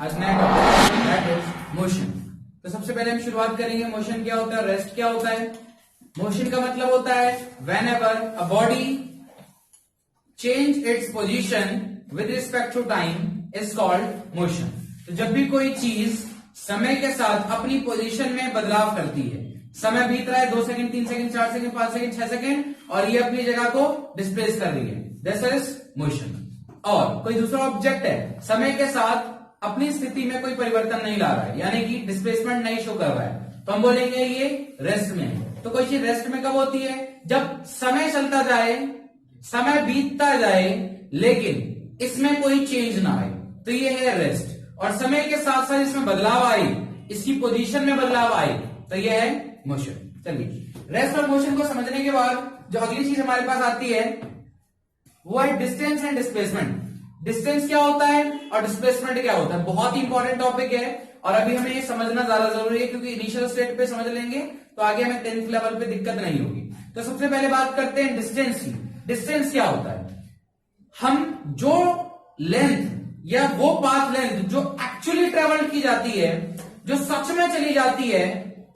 आज नया topic that is motion. तो सबसे पहले हम शुरुआत करेंगे मोशन क्या होता है, रेस्ट क्या होता है। मोशन का मतलब होता है whenever a body change its position with respect to time is called motion. तो जब भी कोई चीज समय के साथ अपनी पोजीशन में बदलाव करती है, समय बीत रहा है 2 second 3 second 4 second 5 second 6 second और ये अपनी जगह को डिस्प्लेस कर रही है, दिस इज मोशन। और कोई दूसरा ऑब्जेक्ट है, समय के साथ अपनी स्थिति में कोई परिवर्तन नहीं ला रहा है, यानी कि डिस्प्लेसमेंट नहीं शो कर रहा है, तो हम बोलेंगे ये रेस्ट में है। तो कोई चीज रेस्ट में कब होती है? जब समय चलता जाए, समय बीतता जाए लेकिन इसमें कोई चेंज ना आए, तो ये है रेस्ट। और समय के साथ साथ इसमें बदलाव आए, इसकी पोजीशन में बदलाव आए, तो ये है मोशन। चलिए, रेस्ट और मोशन को समझने के बाद जो अगली चीज हमारे पास आती है वो है डिस्टेंस एंड डिस्प्लेसमेंट। डिस्टेंस क्या होता है और डिस्प्लेसमेंट क्या होता है, बहुत ही इंपॉर्टेंट टॉपिक है और अभी हमें ये समझना ज्यादा जरूरी है, क्योंकि इनिशियल स्टेट पे समझ लेंगे तो आगे हमें 10th लेवल पे दिक्कत नहीं होगी। तो सबसे पहले बात करते हैं डिस्टेंस की। डिस्टेंस क्या होता है? हम जो लेंथ या वो पाथ लेंथ जो एक्चुअली ट्रेवल की जाती है, जो सच में चली जाती है,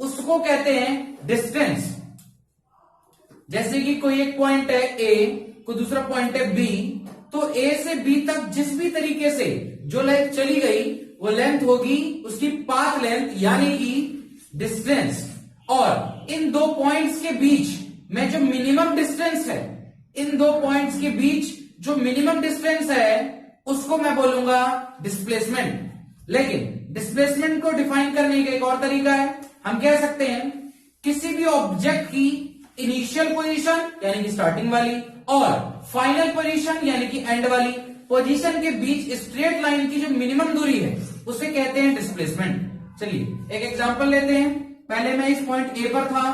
उसको कहते हैं डिस्टेंस। जैसे कि कोई एक पॉइंट है ए, कोई दूसरा पॉइंट है बी, तो ए से बी तक जिस भी तरीके से जो लेंथ चली गई वो लेंथ होगी उसकी पाथ लेंथ, यानी कि डिस्टेंस। और इन दो पॉइंट्स के बीच में जो मिनिमम डिस्टेंस है, इन दो पॉइंट्स के बीच जो मिनिमम डिस्टेंस है उसको मैं बोलूंगा डिस्प्लेसमेंट। लेकिन डिस्प्लेसमेंट को डिफाइन करने का एक और तरीका है, हम कह सकते हैं किसी भी ऑब्जेक्ट की इनिशियल पोजीशन यानी कि स्टार्टिंग वाली और फाइनल पोजीशन यानी कि एंड वाली पोजीशन के बीच स्ट्रेट लाइन की जो मिनिमम दूरी है उसे कहते हैं डिस्प्लेसमेंट। चलिए एक एग्जांपल लेते हैं। पहले मैं इस पॉइंट ए पर था,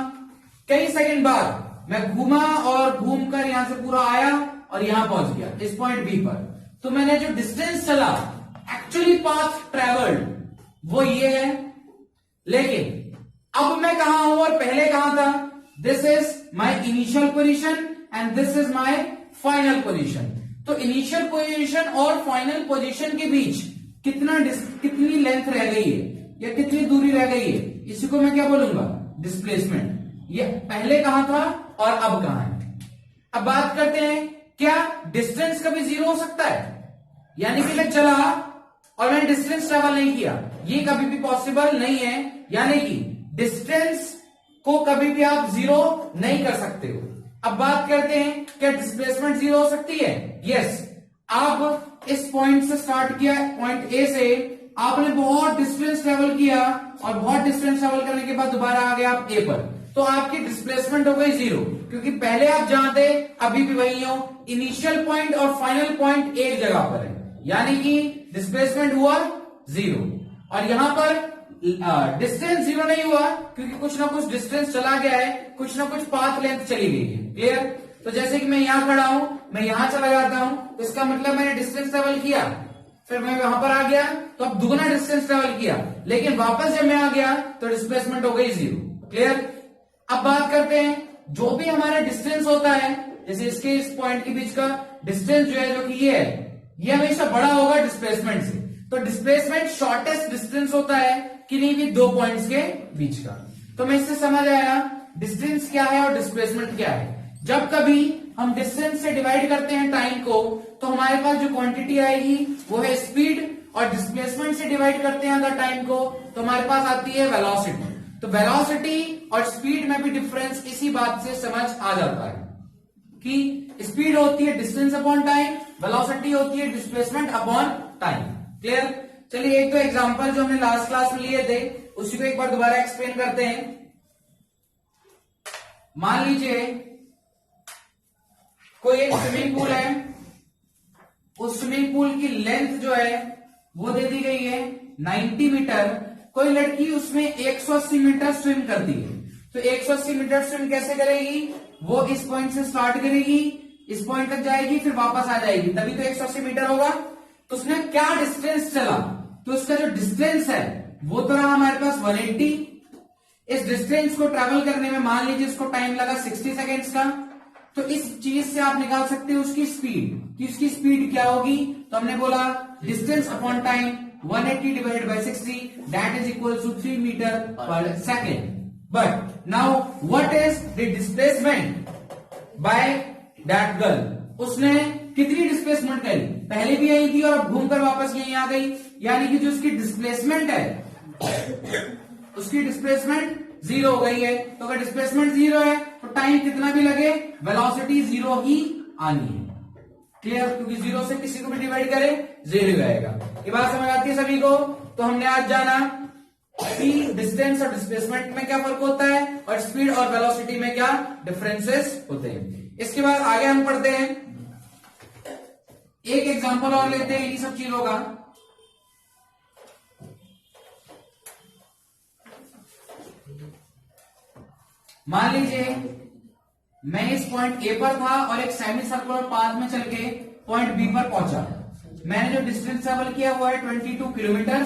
कई सेकंड बाद मैं घूमा और घूमकर यहां से पूरा आया और यहां पहुंच गया इस पॉइंट बी पर। तो मैंने जो डिस्टेंस चला, एक्चुअली पाथ ट्रेवल्ड, वो ये है। लेकिन अब मैं कहां हूं और पहले कहां था? This is my initial position and this is my final position. तो इनिशियल पोजीशन और फाइनल पोजीशन के बीच कितनी लेंथ रह गई है या कितनी दूरी रह गई है, इसी को मैं क्या बोलूंगा? डिस्प्लेसमेंट। ये पहले कहां था और अब कहां है। अब बात करते हैं, क्या डिस्टेंस कभी जीरो हो सकता है? यानी कि मैं चला और मैंने डिस्टेंस ट्रेवल नहीं किया, ये कभी भी पॉसिबल नहीं है। यानी कि डिस्टेंस को कभी भी आप जीरो नहीं कर सकते हो। अब बात करते हैं, क्या डिस्प्लेसमेंट जीरो हो सकती है? यस। आप इस पॉइंट से स्टार्ट किया, पॉइंट ए से आपने बहुत डिस्टेंस ट्रेवल किया और बहुत डिस्टेंस ट्रेवल करने के बाद दोबारा आ गया आप ए पर, तो आपकी डिस्प्लेसमेंट हो गई जीरो, क्योंकि पहले आप जहां थे अभी भी वही हो। इनिशियल पॉइंट और फाइनल पॉइंट एक जगह पर है, यानी कि डिस्प्लेसमेंट हुआ जीरो। और यहां पर डिस्टेंस जीरो नहीं हुआ, क्योंकि कुछ ना कुछ डिस्टेंस चला गया है, कुछ ना कुछ पाथ लेंथ चली गई है। क्लियर? तो जैसे कि मैं यहां खड़ा हूं, मैं यहां चला जाता हूं, तो इसका मतलब मैंने डिस्टेंस ट्रेवल किया, फिर मैं वहां पर आ गया तो अब दुगना डिस्टेंस ट्रेवल किया, लेकिन वापस जब मैं आ गया तो डिस्प्लेसमेंट हो गई जीरो। क्लियर? अब बात करते हैं, जो भी हमारा डिस्टेंस होता है, जैसे इसके इस पॉइंट के बीच का डिस्टेंस जो है, जो कि ये है, ये हमेशा बड़ा होगा डिस्प्लेसमेंट से। तो डिस्प्लेसमेंट शॉर्टेस्ट डिस्टेंस होता है किन्हीं भी दो पॉइंट्स के बीच का। तो मैं इससे समझ आया डिस्टेंस क्या है और डिस्प्लेसमेंट क्या है। जब कभी हम डिस्टेंस से डिवाइड करते हैं टाइम को, तो हमारे पास जो क्वांटिटी आएगी वो है स्पीड, और डिस्प्लेसमेंट से डिवाइड करते हैं अगर टाइम को, तो हमारे पास आती है वेलोसिटी। तो वेलोसिटी और स्पीड में भी डिफरेंस इसी बात से समझ आ जाता है कि स्पीड होती है डिस्टेंस अपॉन टाइम, वेलोसिटी होती है डिस्प्लेसमेंट अपॉन टाइम। क्लियर? चलिए एक तो एग्जांपल जो हमने लास्ट क्लास में लिए थे उसी को एक बार दोबारा एक्सप्लेन करते हैं। मान लीजिए कोई एक स्विमिंग पूल है, उस स्विमिंग पूल की लेंथ जो है वो दे दी गई है 90 मीटर। कोई लड़की उसमें 180 मीटर स्विम करती है, तो 180 मीटर स्विम कैसे करेगी? वो इस पॉइंट से स्टार्ट करेगी, इस पॉइंट तक जाएगी, फिर वापस आ जाएगी, तभी तो 180 मीटर होगा। तो उसने क्या डिस्टेंस चला? तो उसका जो डिस्टेंस है वो तो रहा हमारे पास 180। इस डिस्टेंस को ट्रैवल करने में मान लीजिए उसको टाइम लगा 60 सेकेंड्स का, तो इस चीज से आप निकाल सकते हो उसकी स्पीड, कि उसकी स्पीड क्या होगी। तो हमने बोला distance upon time, 180 divided by 60, that is equal to 3 meter per second. But now what is the displacement by that girl? उसने कितनी डिस्प्लेसमेंट करी? पहले भी यही थी और अब घूमकर वापस यहीं आ गई, यानी कि जो उसकी डिस्प्लेसमेंट है उसकी डिस्प्लेसमेंट जीरो हो गई है। तो अगर डिस्प्लेसमेंट जीरो है तो टाइम कितना भी लगे वेलोसिटी जीरो ही आनी है। क्लियर? क्योंकि जीरो से किसी को भी डिवाइड करे जीरो ही आएगा। ये बात समझ आती है सभी को? तो हमने आज जाना कि डिस्टेंस और डिस्प्लेसमेंट में क्या फर्क होता है और स्पीड और वेलोसिटी में क्या डिफरेंसेस होते हैं। इसके बाद आगे हम पढ़ते हैं, एक एग्जांपल और लेते हैं इन्हीं सब चीजों का। मान लीजिए मैं इस पॉइंट ए पर था और एक सेमी सर्कुलर पाथ में चल के पॉइंट बी पर पहुंचा। मैंने जो डिस्टेंस ट्रेवल किया हुआ है 22 किलोमीटर।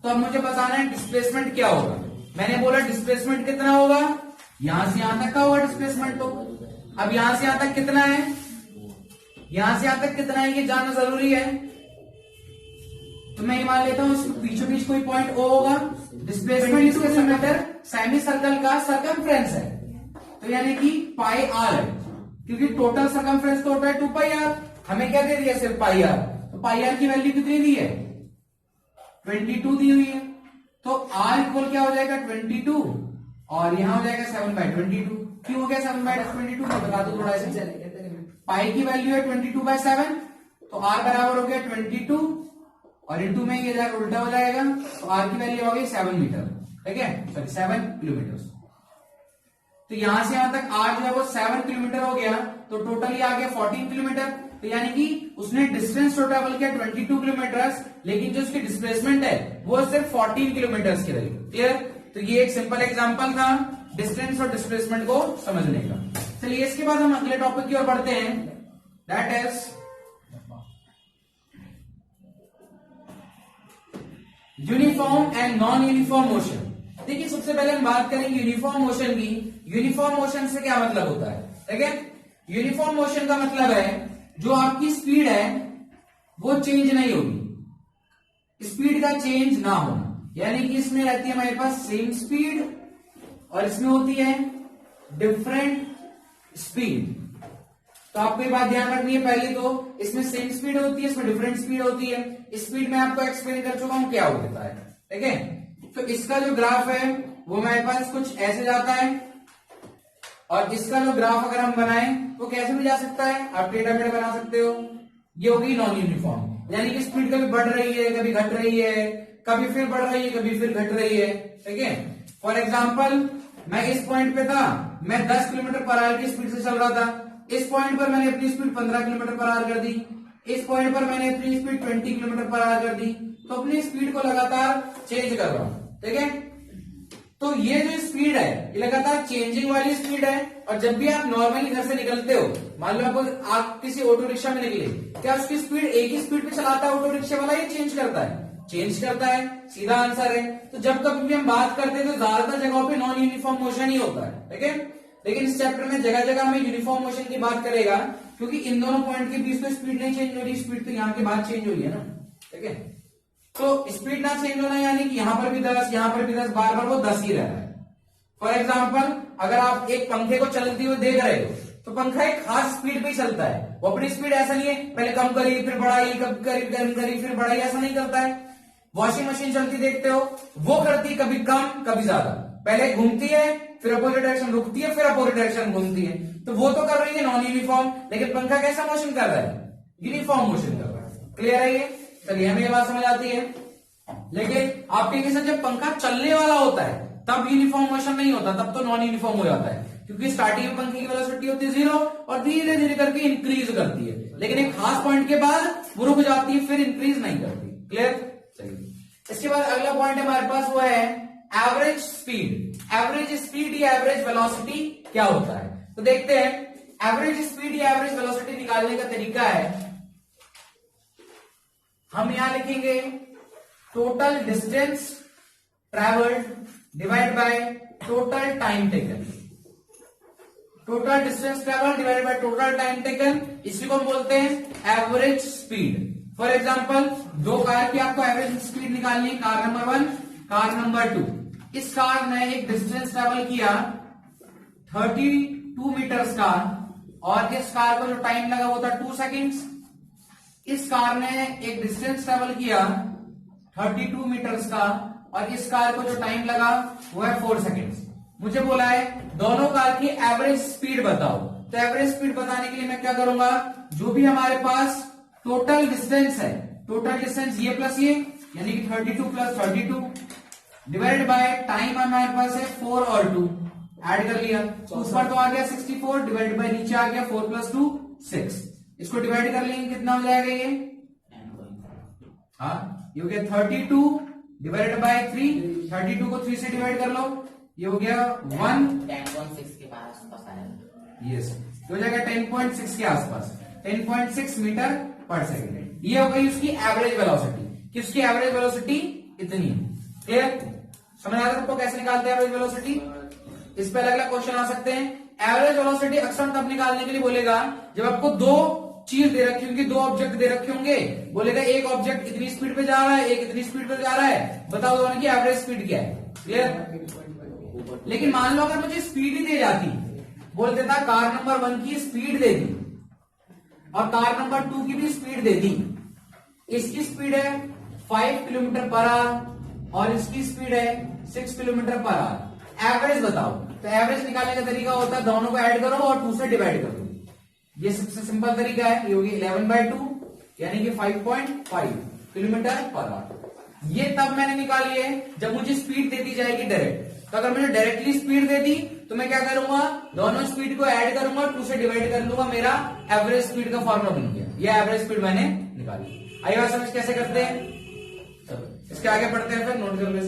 तो अब मुझे बताना है डिस्प्लेसमेंट क्या होगा। मैंने बोला डिस्प्लेसमेंट कितना होगा, यहां से यहां तक का होगा डिस्प्लेसमेंट। तो अब यहां से यहां तक कितना है, यहां से यहां तक कितना है ये जानना जरूरी है। तो मैं ये मान लेता हूं इसके बीचों बीच कोई पॉइंट ओ होगा। डिस्प्लेसमेंट इसके किलोमीटर सेमी सर्कल का सरकमफ्रेंस है, तो यानी कि पाई आर है, क्योंकि टोटल सरकमफ्रेंस तो होता है 2 पाई आर। हमें क्या दे दिया, सिर्फ पाई आर। तो पाई आर की वैल्यू कितनी दी है, 22 दी हुई है। तो आर इक्वल क्या हो जाएगा 22 और यहां हो जाएगा 7/22। क्यों हो गया 7/22 मैं बता दू थोड़ा सा। पाई की वैल्यू है 22/7, तो आर बराबर हो गया 22 और इंटू में ये जाकर उल्टा हो जाएगा, तो आर की वैल्यू हो गई 7 मीटर। ठीक है, सॉरी 7 किलोमीटर। तो यहां से यहां तक आर जो है वो 7 किलोमीटर हो गया, तो टोटली आ गया 14 किलोमीटर। तो यानी कि उसने डिस्टेंस तो ट्रेवल किया 22 किलोमीटर, लेकिन जो उसकी डिस्प्लेसमेंट है वो सिर्फ 14 किलोमीटर की रही। क्लियर? तो ये एक सिंपल एग्जांपल था डिस्टेंस और डिस्प्लेसमेंट को समझने का। चलिए इसके बाद हम अगले टॉपिक की ओर बढ़ते हैं, that is uniform and non uniform motion. देखिए सबसे पहले हम बात करेंगे यूनिफॉर्म मोशन की। यूनिफॉर्म मोशन से क्या मतलब होता है? ठीक है, यूनिफॉर्म मोशन का मतलब है जो आपकी स्पीड है वो चेंज नहीं होगी, स्पीड का चेंज ना होना। यानी कि इसमें रहती है हमारे पास सेम स्पीड और इसमें होती है डिफरेंट स्पीड। तो आपको ये बात ध्यान रखनी है, पहले तो इसमें सेम स्पीड होती है, इसमें डिफरेंट स्पीड होती है। स्पीड में आपको एक्सप्लेन कर चुका हूं क्या होता है। ठीक है, तो इसका जो ग्राफ है वो हमारे पास कुछ ऐसे जाता है और इसका जो ग्राफ अगर हम बनाएं तो कैसे भी जा सकता है, आप पिरामिड बना सकते हो। ये होगी नॉन यूनिफॉर्म, यानी कि स्पीड कभी बढ़ रही है कभी घट रही है, कभी फिर बढ़ रही है कभी फिर घट रही है। ठीक है, फॉर एग्जाम्पल मैं इस पॉइंट पे था, मैं 10 किलोमीटर पर आवर की स्पीड से चल रहा था। इस पॉइंट पर मैंने अपनी स्पीड 15 किलोमीटर पर आवर कर दी, इस पॉइंट पर मैंने अपनी स्पीड 20 किलोमीटर पर आवर कर दी। तो अपनी स्पीड को लगातार चेंज कर रहा हूं। ठीक है, तो ये जो स्पीड है ये लगातार चेंजिंग वाली स्पीड है। और जब भी आप नॉर्मली घर से निकलते हो, मान लो आप किसी ऑटो रिक्शा में निकले, क्या उसकी स्पीड एक ही स्पीड पे चलाता है ऑटो रिक्शा वाला, ये चेंज करता है? चेंज करता है, सीधा आंसर है। तो जब कभी भी हम बात करते हैं तो ज्यादातर जगहों पे नॉन यूनिफॉर्म मोशन ही होता है। ठीक है, लेकिन इस चैप्टर में जगह जगह हमें यूनिफॉर्म मोशन की बात करेगा, क्योंकि इन दोनों पॉइंट के बीच तो स्पीड नहीं चेंज हो रही, स्पीड तो यहाँ के बाद चेंज हो रही है ना। ठीक है, तो स्पीड ना चेंज होना यानी कि यहां पर भी 10 यहां पर भी 10, बार बार वो 10 ही रह रहा है। फॉर एग्जाम्पल अगर आप एक पंखे को चलते हुए देख रहे हो तो पंखा एक खास स्पीड पे ही चलता है, वो अपनी स्पीड ऐसा नहीं है पहले कम करी फिर बढ़ाई, कब करी कम करी फिर बढ़ाई, ऐसा नहीं करता है। वॉशिंग मशीन चलती देखते हो, वो करती कभी कम कभी ज्यादा, पहले घूमती है फिर अपोजिट डायरेक्शन रुकती है फिर अपोजिट डायरेक्शन घूमती है। तो वो तो कर रही है नॉन यूनिफॉर्म, लेकिन पंखा कैसा मोशन कर रहा है? यूनिफॉर्म मोशन कर रहा है। क्लियर है ये? चलिए हमें ये बात समझ आती है। लेकिन आपके केस जब पंखा चलने वाला होता है तब यूनिफॉर्म मोशन नहीं होता, तब तो नॉन यूनिफॉर्म हो जाता है, क्योंकि स्टार्टिंग में पंखे की वेलोसिटी होती है 0 और धीरे धीरे करके इंक्रीज करती है, लेकिन एक खास पॉइंट के बाद वो रुक जाती है फिर इंक्रीज नहीं करती। क्लियर? चलिए इसके बाद अगला पॉइंट हमारे पास वो है एवरेज स्पीड। एवरेज स्पीड या एवरेज वेलोसिटी क्या होता है? तो देखते हैं एवरेज स्पीड या एवरेज वेलोसिटी निकालने का तरीका है। हम यहां लिखेंगे total distance travelled divide by total time taken. Total distance travel divide by total time taken, इसी को हम बोलते हैं एवरेज स्पीड। फॉर एग्जाम्पल दो कार की आपको एवरेज स्पीड निकालनी है, कार नंबर 1, कार नंबर 2। इस कार ने एक डिस्टेंस ट्रेवल किया 32 मीटर्स का, और इस कार को जो टाइम लगा वो था 2 सेकेंड्स। इस कार ने एक डिस्टेंस ट्रेवल किया 32 मीटर्स का, और इस कार को जो टाइम लगा वो है 4 सेकेंड्स। मुझे बोला है दोनों कार की एवरेज स्पीड बताओ। तो एवरेज स्पीड बताने के लिए मैं क्या करूंगा, जो भी हमारे पास टोटल डिस्टेंस है, टोटल डिस्टेंस ये प्लस ये, यानी कि 32 प्लस 32 डिवाइड बाय टाइम हमारे पास है 4 और 2, ऐड कर लिया। ऊपर तो आ गया 64 डिवाइड बाय नीचे आ गया 4 प्लस 2 6। इसको डिवाइड कर लेंगे कितना हो जाएगा ये, हाँ ये हो गया 32 डिवाइड बाय 3। 32 को 3 से डिवाइड कर लो, ये हो गया 10.6 के आसपास आएगा। यस, हो जाएगा 10.6 के आसपास, 10.6 मीटर पर सेकेंड। ये हो गई उसकी एवरेज वेलोसिटी, कि उसकी एवरेज वेलोसिटी इतनी है। क्लियर, समझ आ सकता कैसे निकालते हैं एवरेज वेलोसिटी। इस पे अलग अलग क्वेश्चन आ सकते हैं। एवरेज वेलोसिटी अक्सर तब निकालने के लिए बोलेगा जब आपको दो चीज दे रखी होंगी, दो ऑब्जेक्ट दे रखे होंगे, बोलेगा एक ऑब्जेक्ट इतनी स्पीड पे जा रहा है, एक इतनी स्पीड पे जा रहा है, बताओ दोनों की एवरेज स्पीड क्या है। क्लियर, लेकिन मान लो अगर मुझे स्पीड ही दे जाती, बोल देता कार नंबर 1 की स्पीड दे दी और कार नंबर 2 की भी स्पीड दे दी। इसकी स्पीड है 5 किलोमीटर पर आवर और इसकी स्पीड है 6 किलोमीटर पर आवर। एवरेज बताओ। तो एवरेज निकालने का तरीका होता है दोनों को ऐड करो और 2 से डिवाइड करो। ये सबसे सिंपल तरीका है। ये होगी 11/2 यानी कि 5.5 किलोमीटर पर आवर। ये तब मैंने निकाली है जब मुझे स्पीड दे दी जाएगी डायरेक्ट। तो अगर मुझे डायरेक्टली स्पीड दे दी तो मैं क्या करूंगा, दोनों स्पीड को ऐड करूंगा, 2 से डिवाइड कर लूंगा, मेरा एवरेज स्पीड का फॉर्मूला बन गया। ये एवरेज स्पीड मैंने निकाली। आइए समझ कैसे करते हैं। चलो इसके आगे पढ़ते हैं, फिर नोट कर लो।